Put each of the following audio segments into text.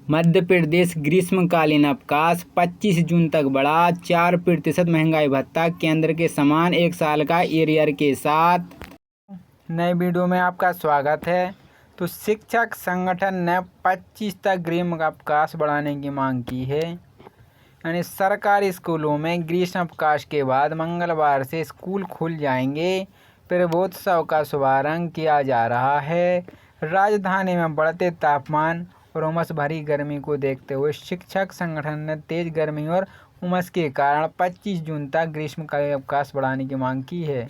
मध्य प्रदेश ग्रीष्मकालीन अवकाश 25 जून तक बढ़ा। 4% महंगाई भत्ता केंद्र के समान 1 साल का एरियर के साथ। नए वीडियो में आपका स्वागत है। तो शिक्षक संगठन ने 25 तक ग्रीष्म अवकाश बढ़ाने की मांग की है। यानी सरकारी स्कूलों में ग्रीष्म अवकाश के बाद मंगलवार से स्कूल खुल जाएंगे। प्रबोत्सव का शुभारंभ किया जा रहा है। राजधानी में बढ़ते तापमान और उमस भरी गर्मी को देखते हुए शिक्षक संगठन ने तेज गर्मी और उमस के कारण 25 जून तक ग्रीष्मकालीन अवकाश बढ़ाने की मांग की है।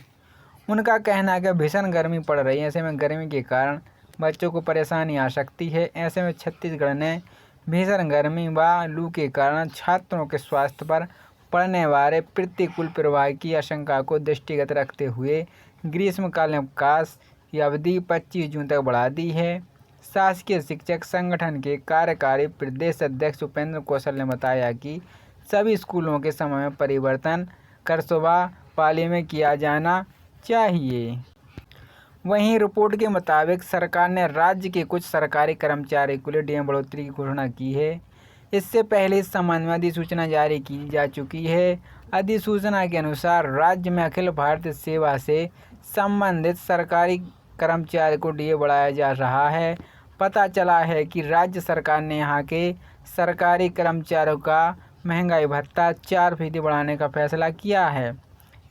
उनका कहना है कि भीषण गर्मी पड़ रही है, ऐसे में गर्मी के कारण बच्चों को परेशानी आ सकती है। ऐसे में छत्तीसगढ़ ने भीषण गर्मी व लू के कारण छात्रों के स्वास्थ्य पर पड़ने वाले प्रतिकूल प्रभाव की आशंका को दृष्टिगत रखते हुए ग्रीष्मकालीन अवकाश की अवधि 25 जून तक बढ़ा दी है। शासकीय शिक्षक संगठन के कार्यकारी प्रदेश अध्यक्ष उपेंद्र कौशल ने बताया कि सभी स्कूलों के समय में परिवर्तन कर सुबह पाली में किया जाना चाहिए। वहीं रिपोर्ट के मुताबिक सरकार ने राज्य के कुछ सरकारी कर्मचारियों के लिए डीए बढ़ोतरी की घोषणा की है। इससे पहले इस संबंध में अधिसूचना जारी की जा चुकी है। अधिसूचना के अनुसार राज्य में अखिल भारतीय सेवा से संबंधित सरकारी कर्मचारियों को डीए बढ़ाया जा रहा है। पता चला है कि राज्य सरकार ने यहाँ के सरकारी कर्मचारियों का महंगाई भत्ता 4% बढ़ाने का फैसला किया है।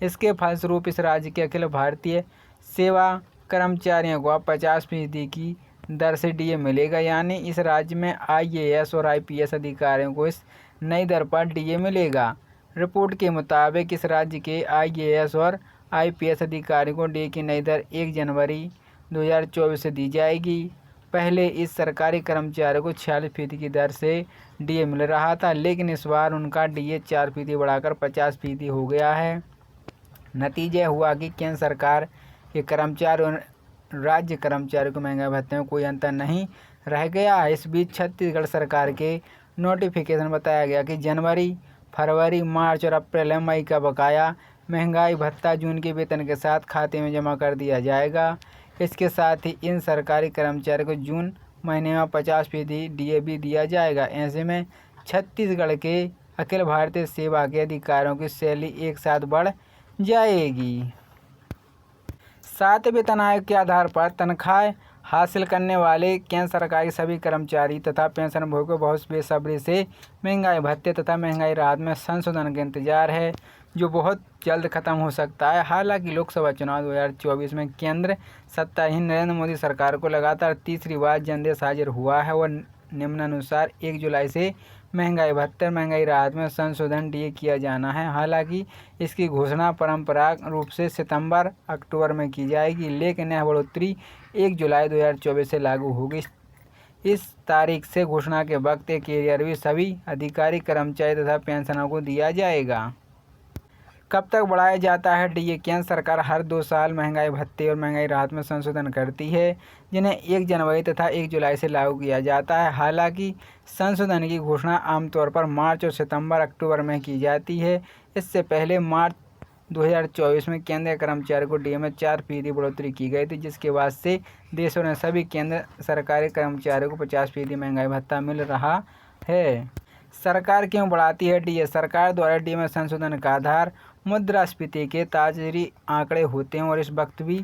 इसके फलस्वरूप इस राज्य के अखिल भारतीय सेवा कर्मचारियों को 50% की दर से डीए मिलेगा। यानी इस राज्य में आईएएस और आईपीएस अधिकारियों को इस नई दर पर डीए मिलेगा। रिपोर्ट के मुताबिक इस राज्य के आईएएस और आईपीएस अधिकारियों को डीए की नई दर 1 जनवरी 2024 से दी जाएगी। पहले इस सरकारी कर्मचारियों को 46% की दर से डीए मिल रहा था, लेकिन इस बार उनका डीए 4% बढ़ाकर 50% हो गया है। नतीजा हुआ कि केंद्र सरकार के कर्मचारियों और राज्य कर्मचारियों को महंगाई भत्ते में कोई अंतर नहीं रह गया है। इस बीच छत्तीसगढ़ सरकार के नोटिफिकेशन बताया गया कि जनवरी, फरवरी, मार्च और अप्रैल और मई का बकाया महंगाई भत्ता जून के वेतन के साथ खाते में जमा कर दिया जाएगा। इसके साथ ही इन सरकारी कर्मचारियों को जून महीने में 50% डीए भी दिया जाएगा। ऐसे में छत्तीसगढ़ के अखिल भारतीय सेवा के अधिकारियों की सैलरी एक साथ बढ़ जाएगी। 7 वेतन आयोग के आधार पर तनख्वाह हासिल करने वाले केंद्र सरकार के सभी कर्मचारी तथा पेंशनभोगी को बहुत बेसब्री से महंगाई भत्ते तथा महंगाई राहत में संशोधन का इंतजार है, जो बहुत जल्द खत्म हो सकता है। हालांकि लोकसभा चुनाव 2024 में केंद्र सत्ताहीन नरेंद्र मोदी सरकार को लगातार तीसरी बार जनादेश हाजिर हुआ है और निम्नानुसार 1 जुलाई से महंगाई भत्ते महंगाई राहत में संशोधन डीए किया जाना है। हालांकि इसकी घोषणा परंपरागत रूप से सितंबर अक्टूबर में की जाएगी, लेकिन यह बढ़ोतरी 1 जुलाई 2024 से लागू होगी। इस तारीख से घोषणा के वक्त एक एरियर भी सभी अधिकारी कर्मचारी तथा पेंशनरों को दिया जाएगा। कब तक बढ़ाया जाता है डीए? केंद्र सरकार हर 2 साल महंगाई भत्ते और महंगाई राहत में संशोधन करती है, जिन्हें 1 जनवरी तथा 1 जुलाई से लागू किया जाता है। हालांकि संशोधन की घोषणा आमतौर पर मार्च और सितंबर अक्टूबर में की जाती है। इससे पहले मार्च 2024 में केंद्रीय कर्मचारियों को डीए में 4% बढ़ोतरी की गई थी, जिसके बाद से देशों ने सभी केंद्र सरकारी कर्मचारियों को 50% महंगाई भत्ता मिल रहा है। सरकार क्यों बढ़ाती है डीए? सरकार द्वारा डीए में संशोधन का आधार मुद्रास्फीति के ताज़ा आंकड़े होते हैं और इस वक्त भी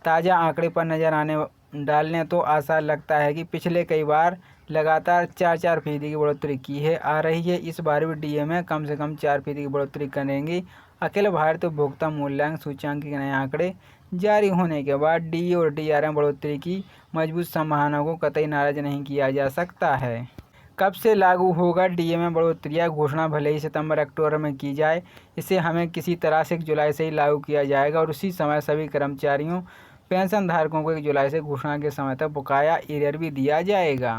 ताज़ा आंकड़े पर नज़र डालने तो आशा लगता है कि पिछले कई बार लगातार 4% की बढ़ोतरी की आ रही है। इस बार भी डीए में कम से कम 4% की बढ़ोतरी करेंगी। अखिल भारतीय उपभोक्ता मूल्यांकन सूचकांक के नए आंकड़े जारी होने के बाद डीए और डीआर में बढ़ोतरी की मजबूत संभावना को कतई नाराज नहीं किया जा सकता है। कब से लागू होगा डीए में बढ़ोतरी? घोषणा भले ही सितंबर अक्टूबर में की जाए, इसे हमें किसी तरह से 1 जुलाई से ही लागू किया जाएगा और उसी समय सभी कर्मचारियों पेंशन धारकों को 1 जुलाई से घोषणा के समय तक बकाया एरियर भी दिया जाएगा।